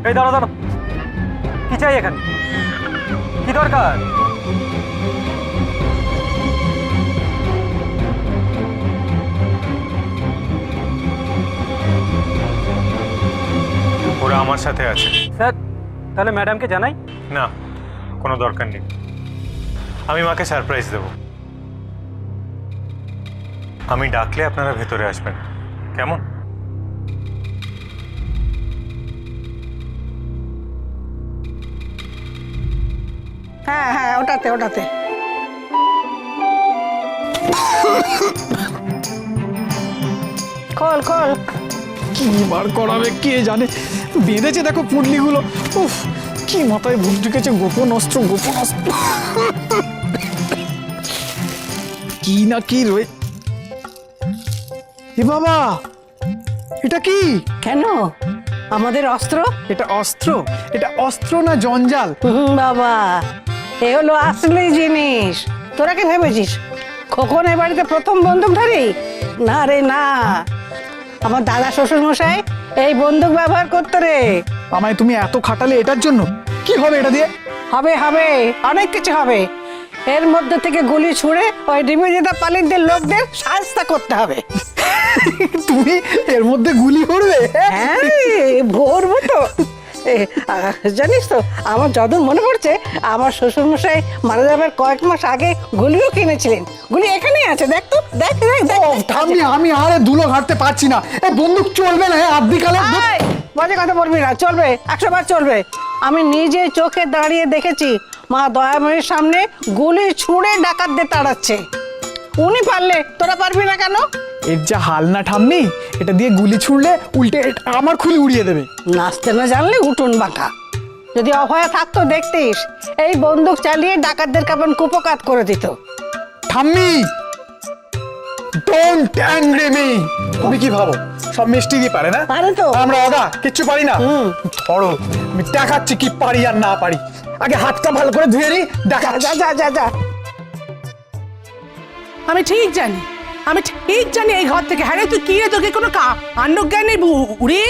এই দাঁড়া দাঁড়া, কি চাই এখানে, কি দরকার? ওরা আমার সাথে আছে। স্যার তাহলে ম্যাডামকে জানাই? না, কোনো দরকার নেই। আমি মাকে সারপ্রাইজ দেব। আমি ডাকলে আপনারা ভেতরে আসবেন, কেমন? হ্যাঁ হ্যাঁ, ওটাতে ওটাতে। খোল খোল। কি বার করাবে কে জানে, বেঁধেছে দেখো পুটলিগুলো। উফ, কি মাথায় ভূত ঢুকেছে, গোপন অস্ত্র গোপন অস্ত্র। কি না কি রয়ে, এ বাবা এটা কি? কেন আমাদের অস্ত্র? এটা অস্ত্র? এটা অস্ত্র না জঞ্জাল? বাবা, এ হলো আসলে জিনিস। তোরা কি ভেবেছিস খোকন এ বাড়িতে প্রথম বন্দুকধারী? না রে না, আমার দাদা শ্বশুর মশাই এই বন্দুক ব্যবহার করতো রে। আমায় তুমি এত খাটালে এটার জন্য? কি হবে এটা দিয়ে? হবে হবে, অনেক কিছু হবে। এর মধ্যে থেকে গুলি ছুঁড়ে ওই ডিভিজেটা পালিতদের লোকদের শাস্তা করতে হবে। তুমি এর মধ্যে গুলি করবে? হ্যাঁ ভরবো তো। জানিস তো, আমার যত মনে পড়ছে আমার শ্বশুর মশাই মারা যাবার কয়েক মাস আগে গুলিও কিনেছিলেন। গুলি এখানেই আছে, দেখ তো, দেখ দেখ দেখ। আমি আরে ধুলো ঘাটতে পারছি না। এই বন্দুক চলবে না আদিকালে? বাজে কথা বলবি না, চলবে, 100 বার চলবে। আমি নিজে চোখে দাঁড়িয়ে দেখেছি মা দয়াময়ের সামনে গুলি ছুঁড়ে ডাকাতদের তাড়াচ্ছে। উনি পারলে তোরা পারবি না কেন? এর যা হাল না ঠাম্মি, এটা দিয়ে গুলি ছুড়লে উল্টে আমার খুলি উড়িয়ে দেবে। নাচতে না জানলে উঠুন বাঁকা। যদি অভয়া থাকতো দেখতিস এই বন্দুক চালিয়ে ডাকাতদের কেমন কুপকাত করে দিত। ঠাম্মি, ডোন্ট অ্যাংরি মি। তুমি কি ভাবো সব মিষ্টি দিয়ে পারে না? পারে তো। আমরা অদা কিচ্ছু পারি না। ধরো আমি দেখাচ্ছি কি পারি আর না পারি। আগে হাতটা ভালো করে ধুয়ে নি, দেখা। যা যা যা যা। আমি ঠিক জানি, আমি ঠিক জানি এই ঘর থেকে। হ্যাঁ রে, তুই কি রে, তোকে কোনো কাণ্ডজ্ঞান নেই উড়ি?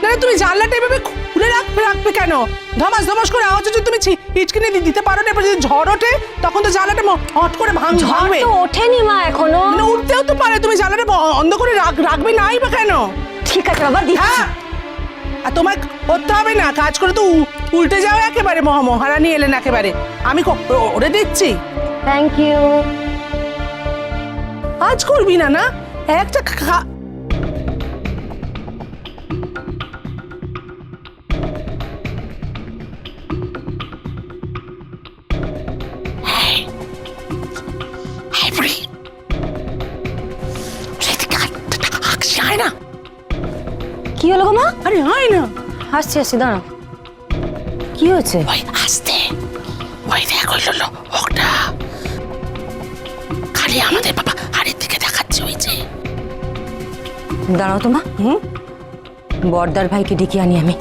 না তুমি জানলাটা এভাবে খুলে রাখবে কেন? ধমাস ধমাস করে আওয়াজ হচ্ছে, তুমি হিচকিনি দিতে পারো না। এবার যদি ঝড় ওঠে তখন তো জানলাটা হট করে ভাঙবে। তো ওঠেনি মা এখনো। মানে উঠতেও তো পারে, তুমি জানলাটা বন্ধ করে রাখবে নাই বা কেন? ঠিক আছে বাবা, দিচ্ছি। হ্যাঁ, আর তোমায় করতে হবে না কাজ করে, তো উল্টে যাও একেবারে। মহারানী এলেন একেবারে, আমি ওরে দিচ্ছি। Thank you. আজ করবি না না একটা না। কি হলো গো মা? আরে হয় না, আসছি আসছি, দাঁড়াও। কি হয়েছে? ওই আসতে, ওই দেখো ওটা খালি আমাদের বাবা হাড়ির দিকে দেখাচ্ছে। ওই যে দাঁড়াও তো মা। বর্দার ভাইকে ডেকে আনি আমি।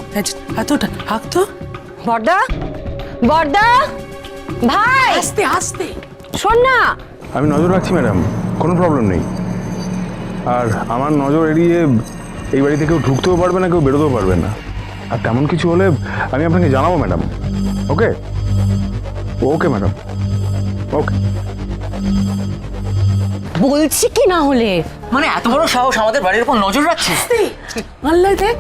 এতটা হাক তো। বর্দা, বর্দা ভাই, আস্তে আস্তে শোন না। আমি নজর রাখছি ম্যাডাম, কোনো প্রবলেম নেই। আর আমার নজর এড়িয়ে এই বাড়িতে কেউ ঢুকতেও পারবে না, কেউ বেরোতেও পারবে না। আর তেমন কিছু হলে আমি আপনাকে জানাবো ম্যাডাম। ওকে ওকে ম্যাডাম, ওকে। বলছি কি না হলে, মানে এত বড় সাহস আমাদের বাড়ির উপর নজর রাখছে? আল্লাহ দেখ।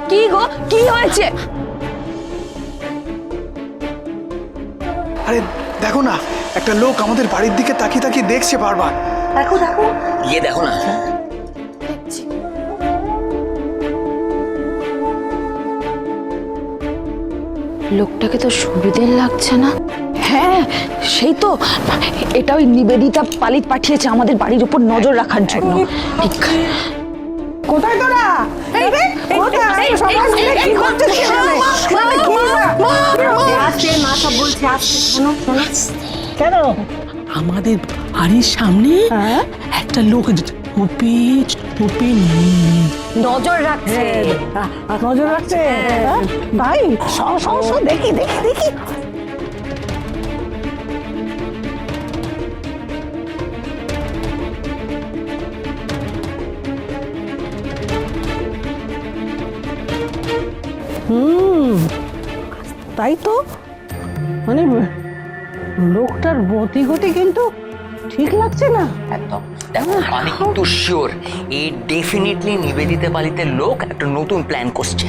কি গো, কি হয়েছে? আরে দেখো না, একটা লোক আমাদের বাড়ির দিকে তাকিয়ে তাকিয়ে দেখছে বারবার। দেখো দেখো, গিয়ে দেখো না। লোকটাকে তো সুবিধের লাগছে না। হ্যাঁ সেই তো, এটা ওই নিবেদিতা পালিত পাঠিয়েছে আমাদের বাড়ির উপর নজর রাখার জন্য। কোথায় তোরা? মা সব বলছে, শোনো শোনো। কেন? আমাদের বাড়ির সামনে একটা লোক টুপি নজর রাখছে। নজর রাখছে ভাই। দেখি দেখি দেখি। হুম, তাই তো, মানে লোকটার গতি গতি কিন্তু ঠিক লাগছে না। একদম দেখো, আমি কিন্তু শিওর এই ডেফিনেটলি নিবেদিতা পালিতের লোক একটা নতুন প্ল্যান করছে।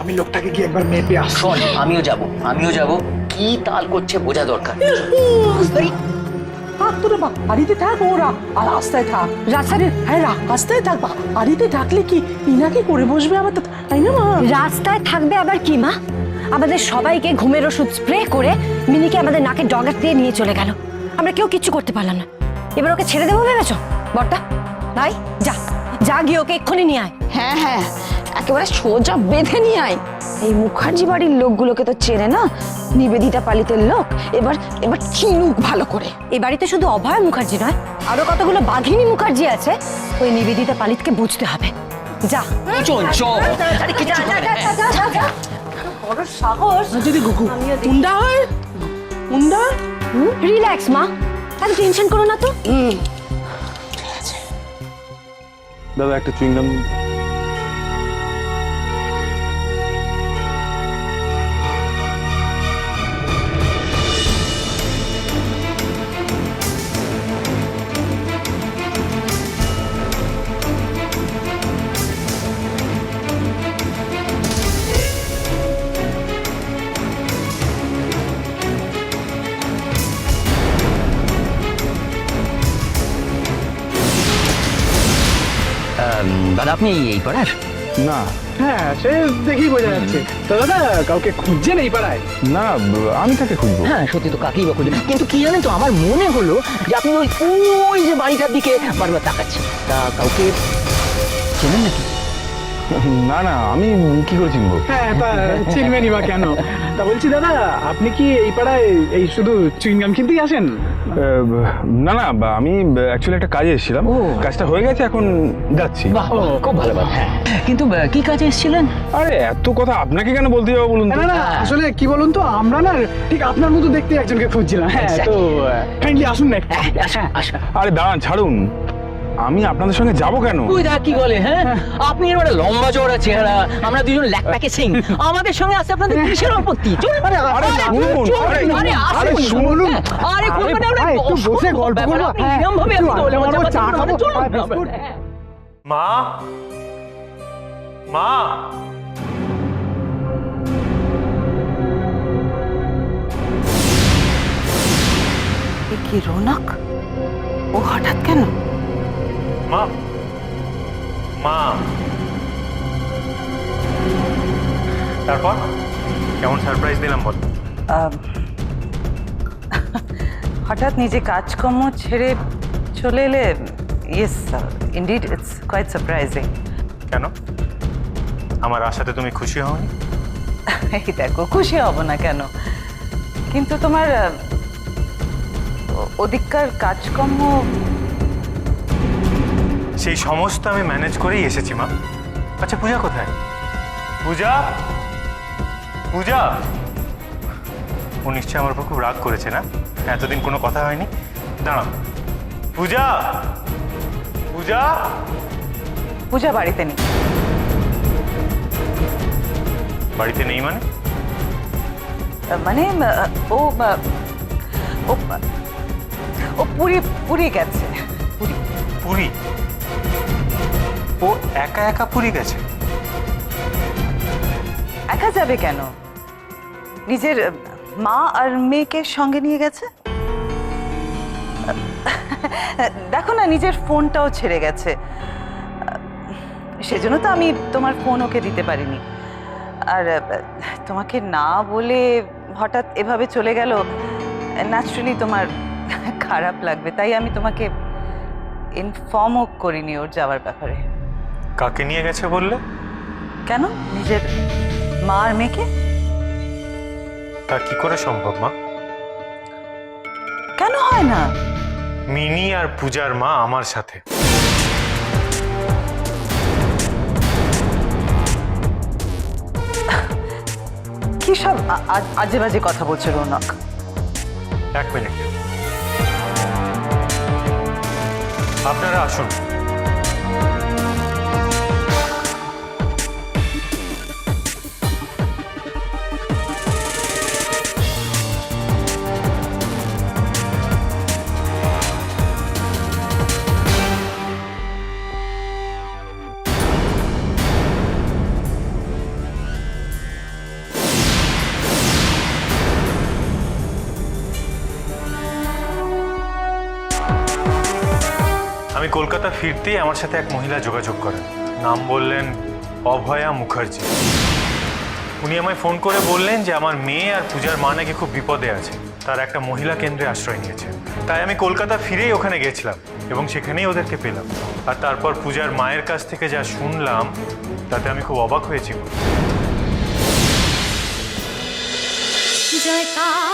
আমি লোকটাকে গিয়ে একবার মেপে আসি। শোন, আমিও যাব কি তাল করছে বোঝা দরকার। থাক তোরা বাড়িতে থাক, ওরা আর রাস্তায় থাক। রাস্তায়, হ্যাঁ রাস্তায় থাক, বাড়িতে থাকলে কি ইনাকি করে বসবে আবার, তাই না মা? রাস্তায় থাকবে আবার কি মা? আমাদের সবাইকে ঘুমের ওষুধ স্প্রে করে মিনিকে আমাদের নাকে ডগার দিয়ে নিয়ে চলে গেল, আমরা কেউ কিচ্ছু করতে পারলাম না। এবার ওকে ছেড়ে দেবো ভেবেছো? বর্দা ভাই যা যা গিয়ে ওকে এক্ষুনি নিয়ে আয়। হ্যাঁ হ্যাঁ, একেবারে সোজা বেঁধে নিয়ে আয়। এই মুখার্জি বাড়ির লোকগুলোকে তো চেনে না নিবেদিতা পালিতের লোক, এবার এবার চিনুক ভালো করে। এই বাড়িতে শুধু অভয় মুখার্জি নয়, আরো কতগুলো বাঘিনী মুখার্জি আছে, ওই নিবেদিতা পালিতকে বুঝতে হবে। যা চল চল, আরে কিচ্ছু হবে না। বড় সাহস। যদি গুন্ডা হয়, গুন্ডা। রিল্যাক্স মা, এত টেনশন করো না তো। দাদা একটা চুইংগাম। দাদা আপনি এই পাড়ার? না হ্যাঁ, সে দেখেই বোঝা যাচ্ছে। তো দাদা কাউকে খুঁজছেন এই পাড়ায়? না, আমি তাকে খুঁজবো। হ্যাঁ সত্যি তো, কাকেই বা খুঁজে, কিন্তু কি জানেন তো, আমার মনে হলো যে আপনি ওই যে বাড়িটার দিকে বারবার তাকাচ্ছেন, তা কাউকে চেনেন নাকি? না না, আমি কি করে চিনবো? হ্যাঁ, তা চিনবেনই বা কেন? তা বলছি দাদা, আপনি কি এই পাড়ায় এই শুধু চুইংগাম কিনতেই আসেন? না না, আমি অ্যাকচুয়ালি একটা কাজে এসেছিলাম, কাজটা হয়ে গেছে, এখন যাচ্ছি। বাহ বাহ, খুব ভালো কথা। হ্যাঁ, কিন্তু কি কাজে এসেছিলেন? আরে এত কথা আপনাকে কেন বলতে যাবো বলুন তো? না না, আসলে কি বলুন তো, আমরা না ঠিক আপনার মতো দেখতে একজনকে খুঁজছিলাম। হ্যাঁ, তো কাইন্ডলি আসুন না একটু। আসুন আসুন। আরে দাঁড়ান, ছাড়ুন, আমি আপনাদের সঙ্গে যাবো কেন? ওই দা কি বলে, হ্যাঁ আপনি এর একটা লম্বা চওড়া চেহারা, আমরা দুজন ল্যাক প্যাকে সিং, আমাদের সঙ্গে আসতে আপনাদের কিসের আপত্তি? চলুন। আরে শুনুন, আরে শুনুন, আরে কোন একটু বসে গল্প করবো। এরকম ভাবে আপনি বলে চা খাবো। মা, মা, কি রৌনক, ও হঠাৎ কেন? মা, মা। তারপর কেমন সারপ্রাইজ দিলাম বল? হঠাৎ নিজে কাজকর্ম ছেড়ে চলে এলে, yes indeed it's quite surprising. কেন, আমার আশাতে তুমি খুশি হওনি? এই দেখো, খুশি হব না কেন, কিন্তু তোমার ওদিককার কাজকর্ম সেই সমস্ত আমি ম্যানেজ করেই এসেছি মা। আচ্ছা পূজা কোথায়? পূজা, পূজা। ও নিশ্চয়ই আমার উপর খুব রাগ করেছে না, এতদিন কোনো কথা হয়নি। দাঁড়াও, পূজা, পূজা। পূজা বাড়িতে নেই। বাড়িতে নেই মানে? মানে ও ও ও পুরী পুরী গেছে। পুরী। পুরী? ও একা একা পুরী গেছে? একা যাবে কেন, নিজের মা আর মেয়েকে সঙ্গে নিয়ে গেছে। দেখো না, নিজের ফোনটাও ছেড়ে গেছে, সেজন্য তো আমি তোমার ফোন ওকে দিতে পারিনি। আর তোমাকে না বলে হঠাৎ এভাবে চলে গেল, ন্যাচারালি তোমার খারাপ লাগবে, তাই আমি তোমাকে ইনফর্মও করিনি ওর যাওয়ার ব্যাপারে। কাকে নিয়ে গেছে বললে? কেন, নিজের মা আর মেয়েকে। তা কি করে সম্ভব মা? কেন হয় না? মিনি আর পূজার মা আমার সাথে। কি সব আজে বাজে কথা বলছো রৌনক? এক মিনিট, আপনারা আসুন। কলকাতা ফিরতেই আমার সাথে এক মহিলা যোগাযোগ করেন। নাম বললেন অভয়া মুখার্জি। উনি আমায় ফোন করে বললেন যে আমার মেয়ে আর পূজার মা নাকি খুব বিপদে আছে, তার একটা মহিলা কেন্দ্রে আশ্রয় নিয়েছে। তাই আমি কলকাতা ফিরেই ওখানে গেছিলাম এবং সেখানেই ওদেরকে পেলাম। আর তারপর পূজার মায়ের কাছ থেকে যা শুনলাম তাতে আমি খুব অবাক হয়েছি। জয়কার